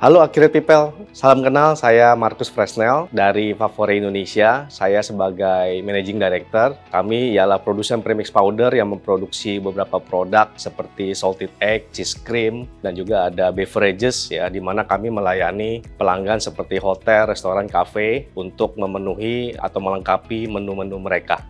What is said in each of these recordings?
Halo Accurate People, salam kenal, saya Markus Fresnel dari Favore Indonesia. Saya sebagai Managing Director. Kami ialah produsen premix powder yang memproduksi beberapa produk seperti salted egg, cheese cream, dan juga ada beverages ya, di mana kami melayani pelanggan seperti hotel, restoran, kafe untuk memenuhi atau melengkapi menu-menu mereka.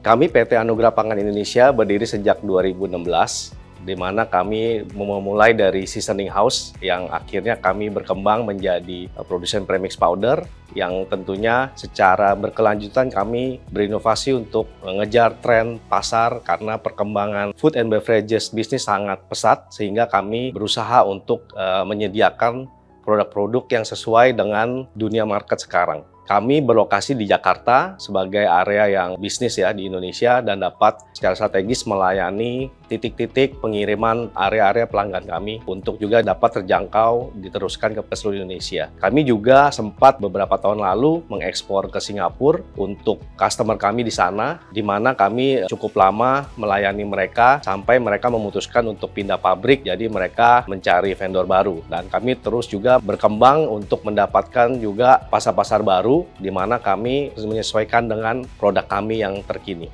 Kami PT Anugrah Pangan Indonesia berdiri sejak 2016. Di mana kami memulai dari seasoning house yang akhirnya kami berkembang menjadi produsen premix powder yang tentunya secara berkelanjutan kami berinovasi untuk mengejar tren pasar karena perkembangan food and beverages bisnis sangat pesat sehingga kami berusaha untuk menyediakan produk-produk yang sesuai dengan dunia market sekarang. Kami berlokasi di Jakarta sebagai area yang bisnis ya di Indonesia dan dapat secara strategis melayani titik-titik pengiriman area-area pelanggan kami untuk juga dapat terjangkau diteruskan ke seluruh Indonesia. Kami juga sempat beberapa tahun lalu mengekspor ke Singapura untuk customer kami di sana, di mana kami cukup lama melayani mereka sampai mereka memutuskan untuk pindah pabrik, jadi mereka mencari vendor baru. Dan kami terus juga berkembang untuk mendapatkan juga pasar-pasar baru di mana kami menyesuaikan dengan produk kami yang terkini.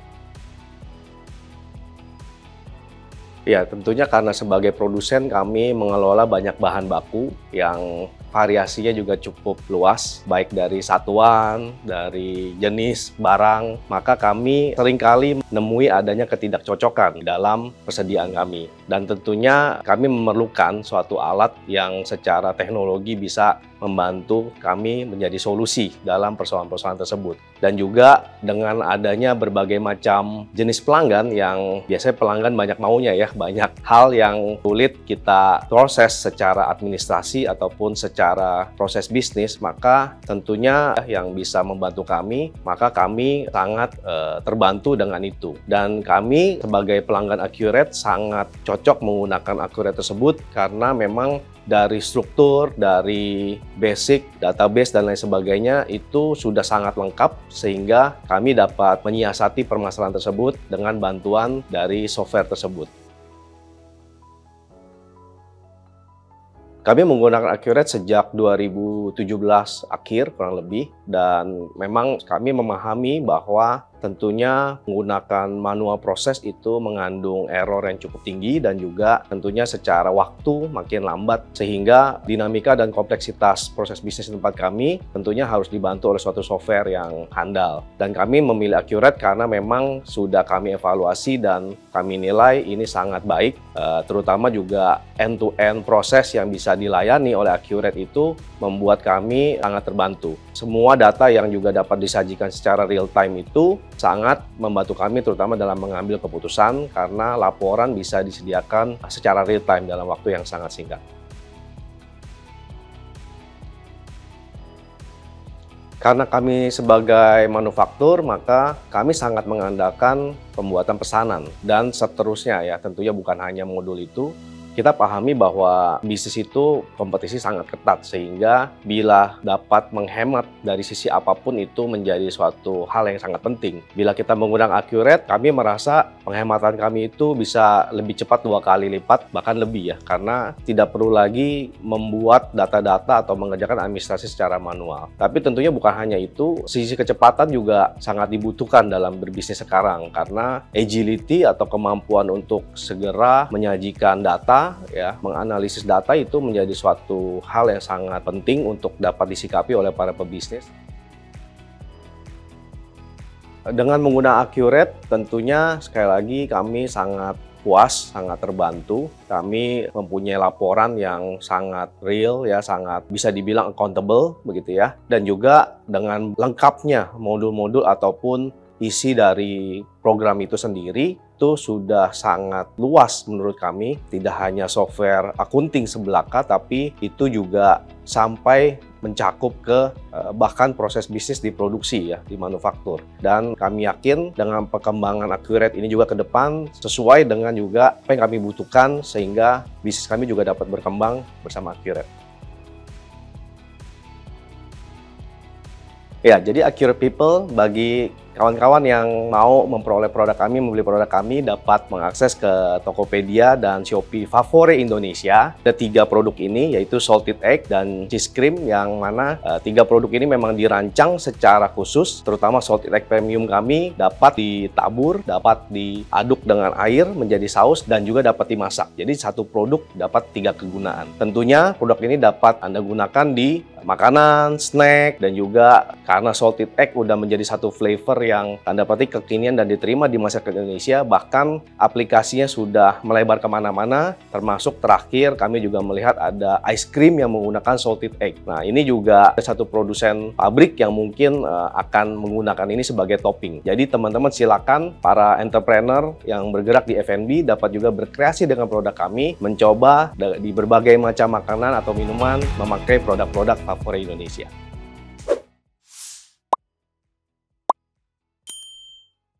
Ya, tentunya karena sebagai produsen kami mengelola banyak bahan baku yang variasinya juga cukup luas, baik dari satuan, dari jenis barang, maka kami seringkali menemui adanya ketidakcocokan dalam persediaan kami. Dan tentunya kami memerlukan suatu alat yang secara teknologi bisa membantu kami menjadi solusi dalam persoalan-persoalan tersebut. Dan juga dengan adanya berbagai macam jenis pelanggan yang biasanya pelanggan banyak maunya ya, banyak hal yang sulit kita proses secara administrasi ataupun secara proses bisnis, maka tentunya yang bisa membantu kami, maka kami sangat terbantu dengan itu. Dan kami sebagai pelanggan Accurate sangat cocok menggunakan Accurate tersebut karena memang dari struktur, dari basic, database, dan lain sebagainya itu sudah sangat lengkap sehingga kami dapat menyiasati permasalahan tersebut dengan bantuan dari software tersebut. Kami menggunakan Accurate sejak 2017 akhir kurang lebih, dan memang kami memahami bahwa tentunya menggunakan manual proses itu mengandung error yang cukup tinggi dan juga tentunya secara waktu makin lambat sehingga dinamika dan kompleksitas proses bisnis di tempat kami tentunya harus dibantu oleh suatu software yang handal. Dan kami memilih Accurate karena memang sudah kami evaluasi dan kami nilai ini sangat baik, terutama juga end-to-end proses yang bisa dilayani oleh Accurate itu membuat kami sangat terbantu. Semua data yang juga dapat disajikan secara real time itu sangat membantu kami terutama dalam mengambil keputusan karena laporan bisa disediakan secara real time dalam waktu yang sangat singkat. Karena kami sebagai manufaktur, maka kami sangat mengandalkan pembuatan pesanan dan seterusnya ya, tentunya bukan hanya modul itu. Kita pahami bahwa bisnis itu kompetisi sangat ketat sehingga bila dapat menghemat dari sisi apapun itu menjadi suatu hal yang sangat penting. Bila kita menggunakan Accurate, kami merasa penghematan kami itu bisa lebih cepat 2 kali lipat bahkan lebih ya, karena tidak perlu lagi membuat data-data atau mengerjakan administrasi secara manual. Tapi tentunya bukan hanya itu, sisi kecepatan juga sangat dibutuhkan dalam berbisnis sekarang karena agility atau kemampuan untuk segera menyajikan data ya, menganalisis data itu menjadi suatu hal yang sangat penting untuk dapat disikapi oleh para pebisnis. Dengan menggunakan Accurate tentunya sekali lagi kami sangat puas, sangat terbantu. Kami mempunyai laporan yang sangat real ya, sangat bisa dibilang accountable begitu ya. Dan juga dengan lengkapnya modul-modul ataupun isi dari program itu sendiri itu sudah sangat luas menurut kami, tidak hanya software accounting sebelaka tapi itu juga sampai mencakup ke bahkan proses bisnis di produksi ya, di manufaktur. Dan kami yakin dengan perkembangan Accurate ini juga ke depan sesuai dengan juga apa yang kami butuhkan sehingga bisnis kami juga dapat berkembang bersama Accurate. Ya, jadi Accurate People bagi Kawan-kawan yang mau memperoleh produk kami, membeli produk kami dapat mengakses ke Tokopedia dan Shopee favorit Indonesia. Ada 3 produk ini, yaitu salted egg dan cheese cream, yang mana 3 produk ini memang dirancang secara khusus. Terutama salted egg premium kami dapat ditabur, dapat diaduk dengan air menjadi saus, dan juga dapat dimasak. Jadi satu produk dapat 3 kegunaan. Tentunya produk ini dapat Anda gunakan di makanan, snack, dan juga karena salted egg udah menjadi satu flavor yang tanda petik kekinian dan diterima di masyarakat Indonesia, bahkan aplikasinya sudah melebar kemana-mana, termasuk terakhir kami juga melihat ada ice cream yang menggunakan salted egg. Nah, ini juga ada satu produsen pabrik yang mungkin akan menggunakan ini sebagai topping. Jadi teman-teman silakan, para entrepreneur yang bergerak di F&B dapat juga berkreasi dengan produk kami, mencoba di berbagai macam makanan atau minuman memakai produk-produk favorit Indonesia.